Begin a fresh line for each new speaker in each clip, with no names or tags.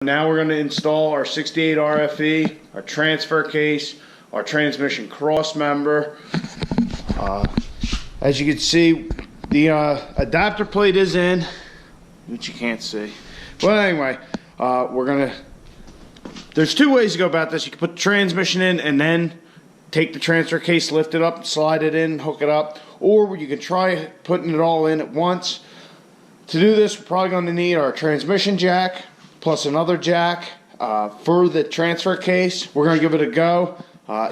Now we're going to install our 68 RFE, our transfer case, our transmission cross member. As you can see, the adapter plate is in, which you can't see. But anyway, there's two ways to go about this. You can put the transmission in and then take the transfer case, lift it up, slide it in, hook it up. Or you can try putting it all in at once. To do this, we're probably going to need our transmission jack, plus another jack for the transfer case. We're going to give it a go.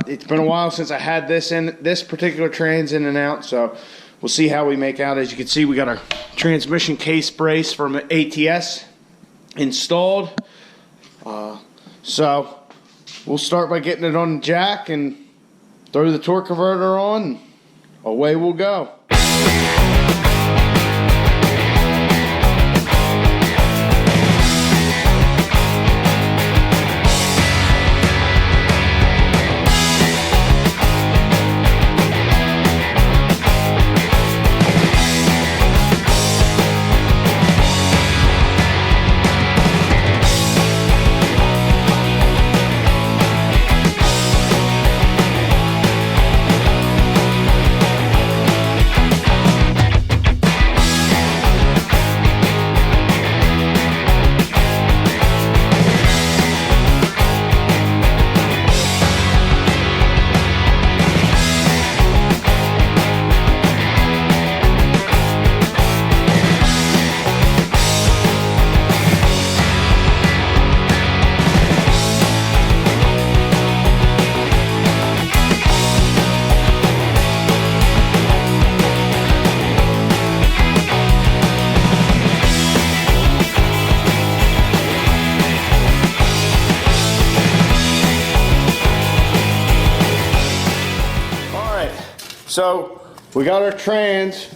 It's been a while since I had this particular trans in and out, so we'll see how we make out. As you can see, we got our transmission case brace from ATS installed. So we'll start by getting it on the jack and throw the torque converter on, and away we'll go. So we got our trans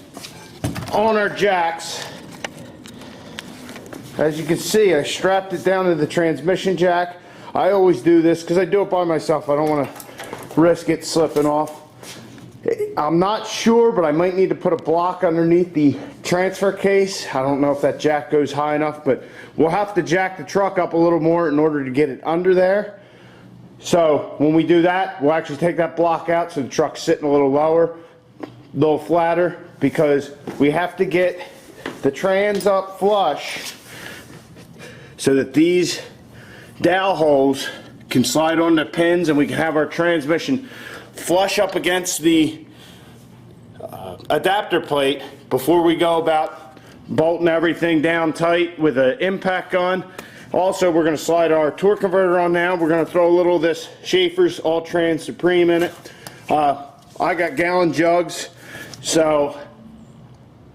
on our jacks. As you can see, I strapped it down to the transmission jack. I always do this because I do it by myself. I don't want to risk it slipping off. I'm not sure, but I might need to put a block underneath the transfer case. I don't know if that jack goes high enough, but we'll have to jack the truck up a little more in order to get it under there. So when we do that, we'll actually take that block out so the truck's sitting a little lower, a little flatter, because we have to get the trans up flush so that these dowel holes can slide on the pins and we can have our transmission flush up against the adapter plate before we go about bolting everything down tight with an impact gun. Also, we're going to slide our torque converter on now. We're going to throw a little of this Schaefer's All Trans Supreme in it. I got gallon jugs, so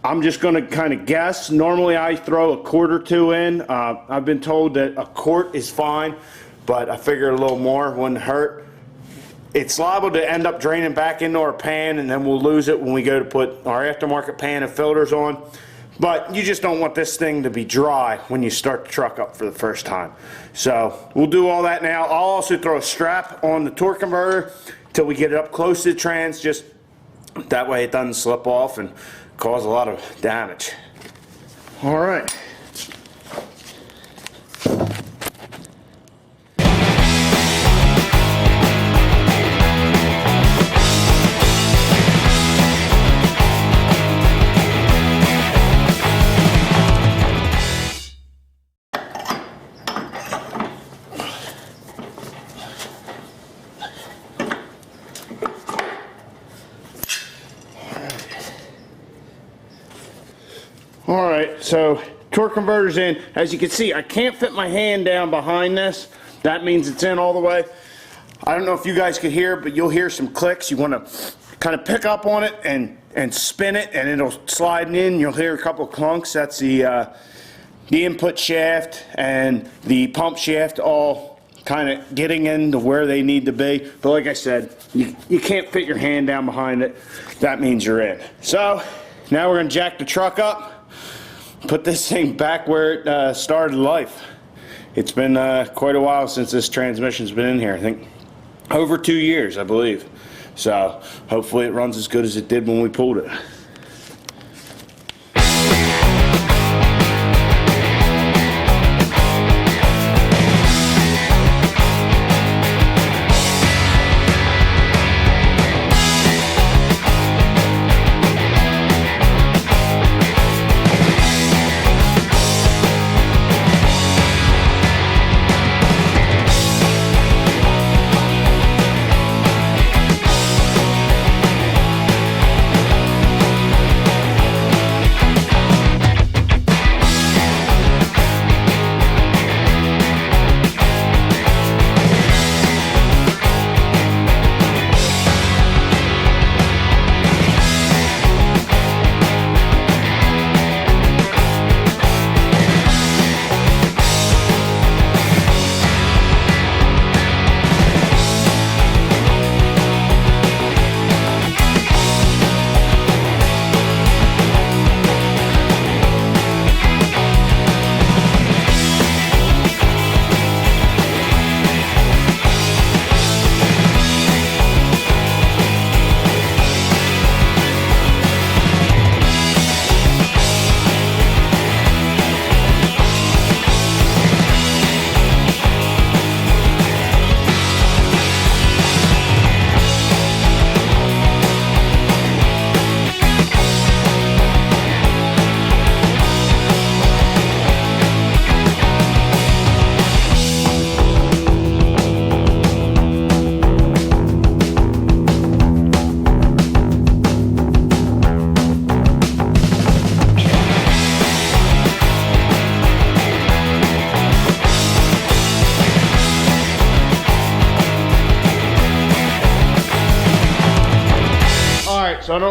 I'm just going to kind of guess. Normally I throw a quart or two in. I've been told that a quart is fine, but I figure a little more wouldn't hurt. It's liable to end up draining back into our pan, and then we'll lose it when we go to put our aftermarket pan and filters on. But you just don't want this thing to be dry when you start the truck up for the first time. So we'll do all that now. I'll also throw a strap on the torque converter till we get it up close to the trans, just that way it doesn't slip off and cause a lot of damage. All right. Alright, so torque converter's in. As you can see, I can't fit my hand down behind this. That means it's in all the way. I don't know if you guys could hear, but you'll hear some clicks. You want to kind of pick up on it and spin it, and it'll slide in. You'll hear a couple of clunks. That's the input shaft and the pump shaft all kind of getting into where they need to be. But like I said, you can't fit your hand down behind it. That means you're in. So now we're going to jack the truck up, put this thing back where it started life. It's been quite a while since this transmission's been in here. I think over 2 years, I believe. So hopefully it runs as good as it did when we pulled it.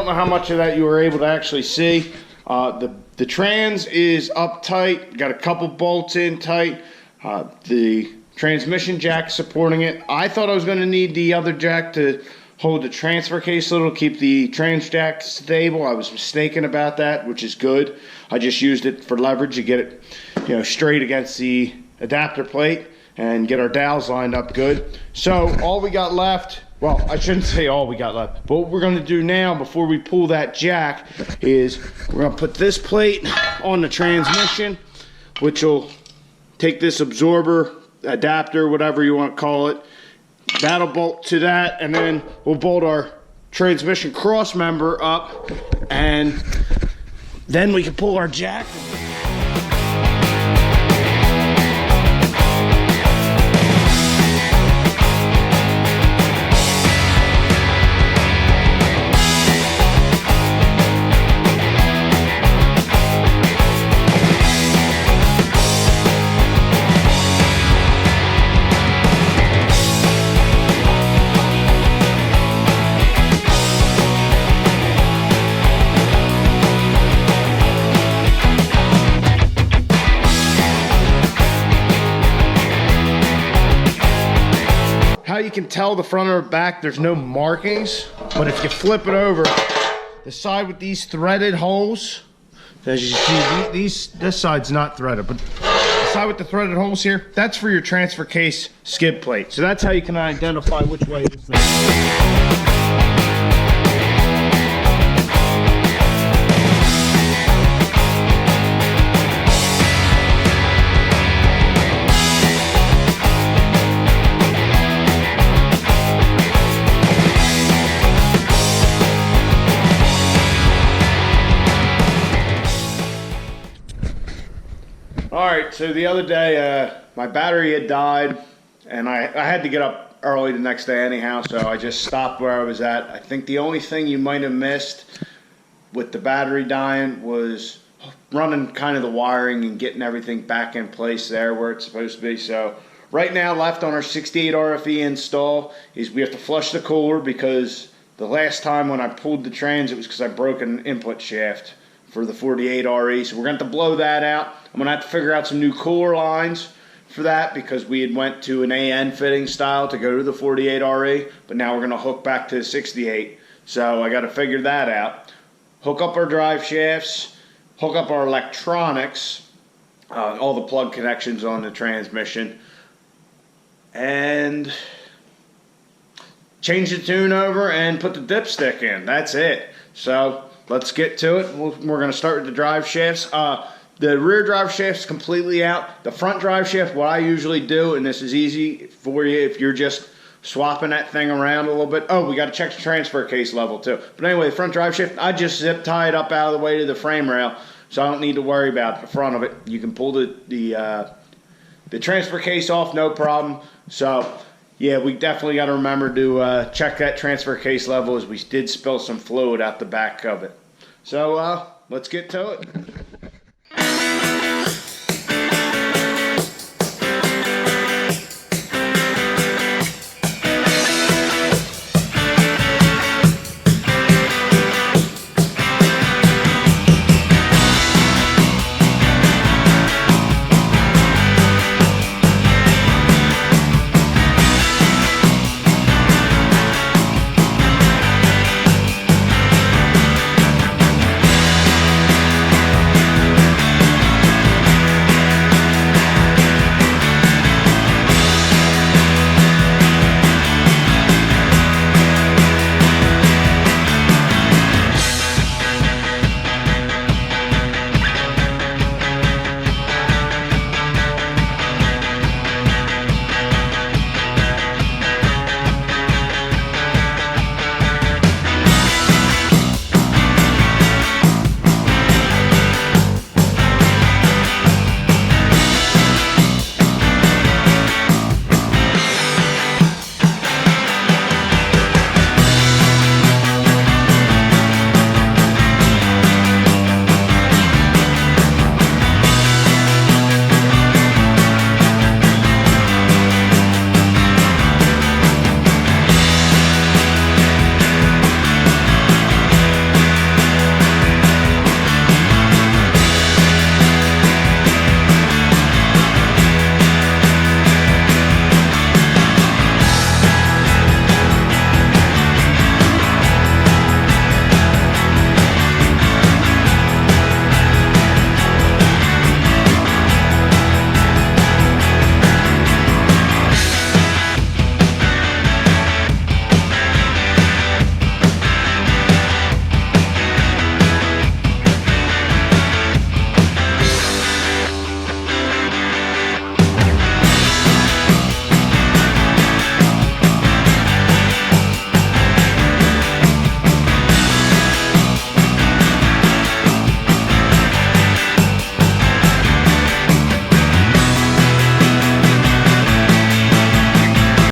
don't know how much of that you were able to actually see. The trans is up tight, got a couple bolts in tight. The transmission jack supporting it. I thought I was going to need the other jack to hold the transfer case a little, keep the trans jack stable. I was mistaken about that, which is good. I just used it for leverage to get it, straight against the adapter plate and get our dowels lined up good. So all we got left, well, I shouldn't say all we got left, but what we're going to do now before we pull that jack is we're going to put this plate on the transmission, which will take this absorber, adapter, whatever you want to call it. That'll bolt to that, and then we'll bolt our transmission cross member up, and then we can pull our jack. How you can tell the front or back, there's no markings, but if you flip it over, the side with these threaded holes, as you see, this side's not threaded, but the side with the threaded holes here, that's for your transfer case skid plate. So that's how you can identify which way this thing is. Alright, so the other day my battery had died and I had to get up early the next day anyhow, so I just stopped where I was at. I think the only thing you might have missed with the battery dying was running kind of the wiring and getting everything back in place there where it's supposed to be. So right now left on our 68 RFE install is we have to flush the cooler, because the last time when I pulled the trans it was because I broke an input shaft for the 48 RE, so we're going to have to blow that out. I'm going to have to figure out some new cooler lines for that, because we had went to an AN fitting style to go to the 48 RE, but now we're going to hook back to the 68. So I got to figure that out. Hook up our drive shafts, hook up our electronics, all the plug connections on the transmission, and change the tune over and put the dipstick in. That's it. So let's get to it. We're going to start with the drive shafts. The rear drive shaft is completely out. The front drive shaft, what I usually do, and this is easy for you if you're just swapping that thing around a little bit. Oh, we got to check the transfer case level too. But anyway, the front drive shaft, I just zip tie it up out of the way to the frame rail, so I don't need to worry about the front of it. You can pull the transfer case off, no problem. So yeah, we definitely got to remember to check that transfer case level, as we did spill some fluid out the back of it. So let's get to it.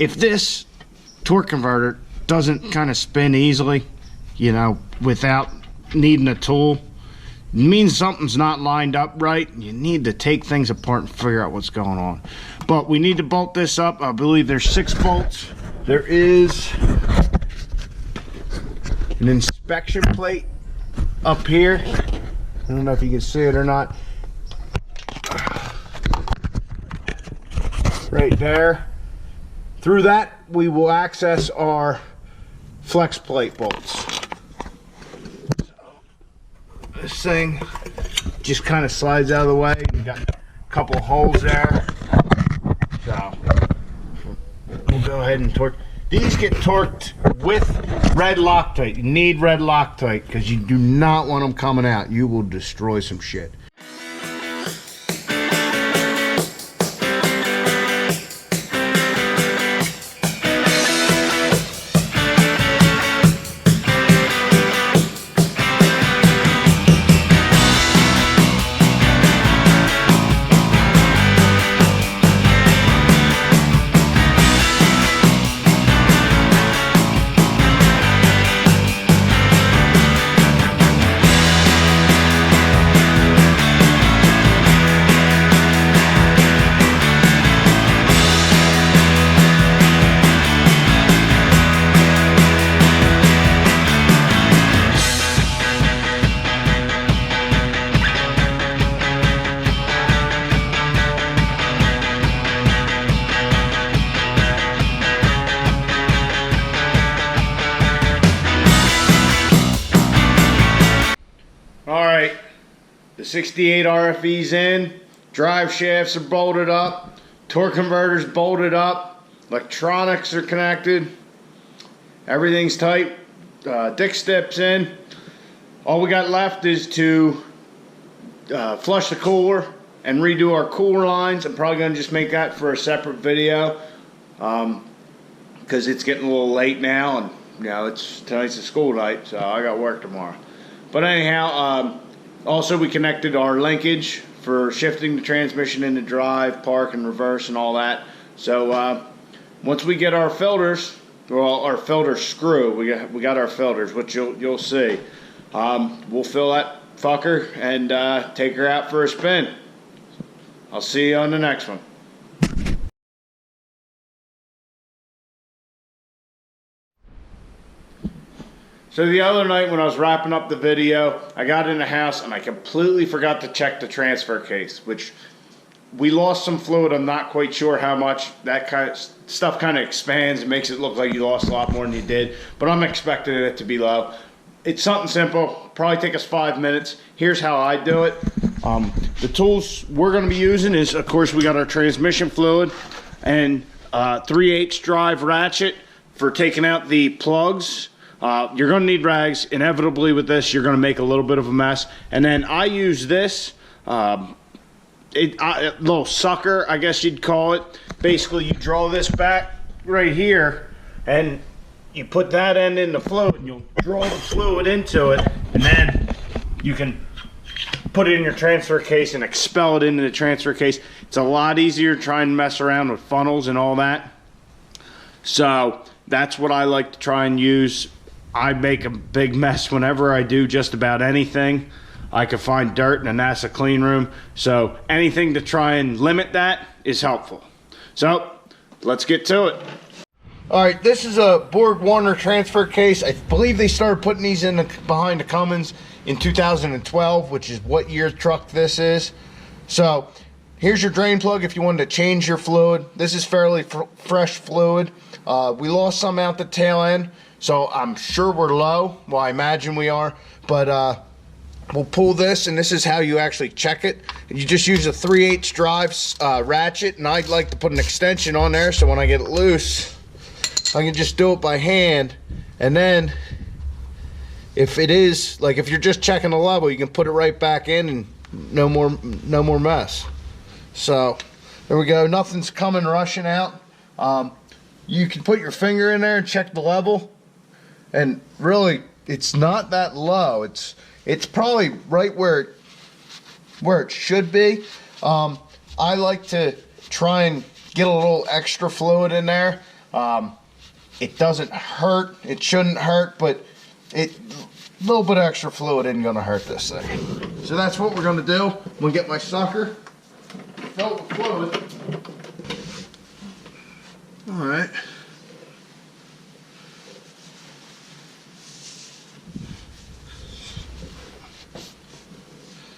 if this torque converter doesn't kind of spin easily, you know, without needing a tool, it means something's not lined up right. You need to take things apart and figure out what's going on. But we need to bolt this up. I believe there's 6 bolts. There is an inspection plate up here. I don't know if you can see it or not. Right there. Through that, we will access our flex plate bolts. This thing just kind of slides out of the way. You got a couple holes there. So we'll go ahead and torque. These get torqued with red Loctite. You need red Loctite because you do not want them coming out. You will destroy some shit. Alright, the 68 RFE's in, drive shafts are bolted up, torque converter's bolted up, electronics are connected, everything's tight, dick steps in. All we got left is to flush the cooler and redo our cooler lines. I'm probably going to just make that for a separate video because it's getting a little late now, and you know, tonight's a school night, so I got work tomorrow. But anyhow, also we connected our linkage for shifting the transmission into drive, park, and reverse, and all that. So once we get our filters, well, our filter screw, we got our filters, which you'll see. We'll fill that fucker and take her out for a spin. I'll see you on the next one. So the other night when I was wrapping up the video, I got in the house and I completely forgot to check the transfer case, which we lost some fluid. I'm not quite sure how much. That kind of stuff kind of expands and makes it look like you lost a lot more than you did, but I'm expecting it to be low. It's something simple, probably take us 5 minutes. Here's how I do it. The tools we're going to be using is, of course, we got our transmission fluid and 3/8 drive ratchet for taking out the plugs. You're going to need rags. Inevitably with this, you're going to make a little bit of a mess. And then I use this little sucker, I guess you'd call it. Basically, you draw this back right here, and you put that end in the fluid, and you'll draw the fluid into it, and then you can put it in your transfer case and expel it into the transfer case. It's a lot easier to try and mess around with funnels and all that. So that's what I like to try and use. I make a big mess whenever I do just about anything. I can find dirt in a NASA clean room. So anything to try and limit that is helpful. So let's get to it. All right, this is a Borg Warner transfer case. I believe they started putting these in behind the Cummins in 2012, which is what year truck this is. So here's your drain plug if you wanted to change your fluid. This is fairly fresh fluid. We lost some out the tail end, so I'm sure we're low. Well, I imagine we are, but we'll pull this, and this is how you actually check it. You just use a 3/8 drive ratchet, and I'd like to put an extension on there so when I get it loose, I can just do it by hand. And then if it is, like if you're just checking the level, you can put it right back in and no more mess. So there we go, nothing's coming rushing out. You can put your finger in there and check the level, and really it's not that low. It's probably right where it should be. I like to try and get a little extra fluid in there.
It doesn't hurt. It shouldn't hurt, but a little bit of extra fluid isn't going to hurt this thing. So that's what we're going to do. I'm going to get my sucker filled with fluid. All right.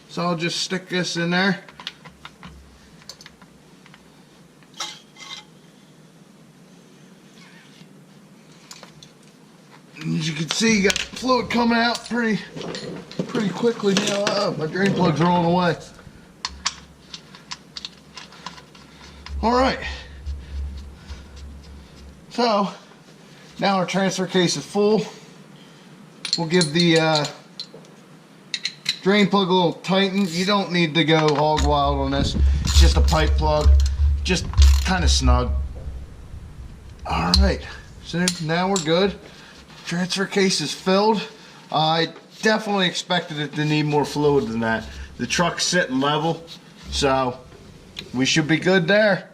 So I'll just stick this in there. And as you can see, you got fluid coming out pretty quickly now. Oh, my drain plug's rolling away. All right. So now our transfer case is full. We'll give the drain plug a little tighten. You don't need to go hog wild on this. It's just a pipe plug, just kind of snug. All right, so now we're good. Transfer case is filled. I definitely expected it to need more fluid than that. The truck's sitting level, so we should be good there.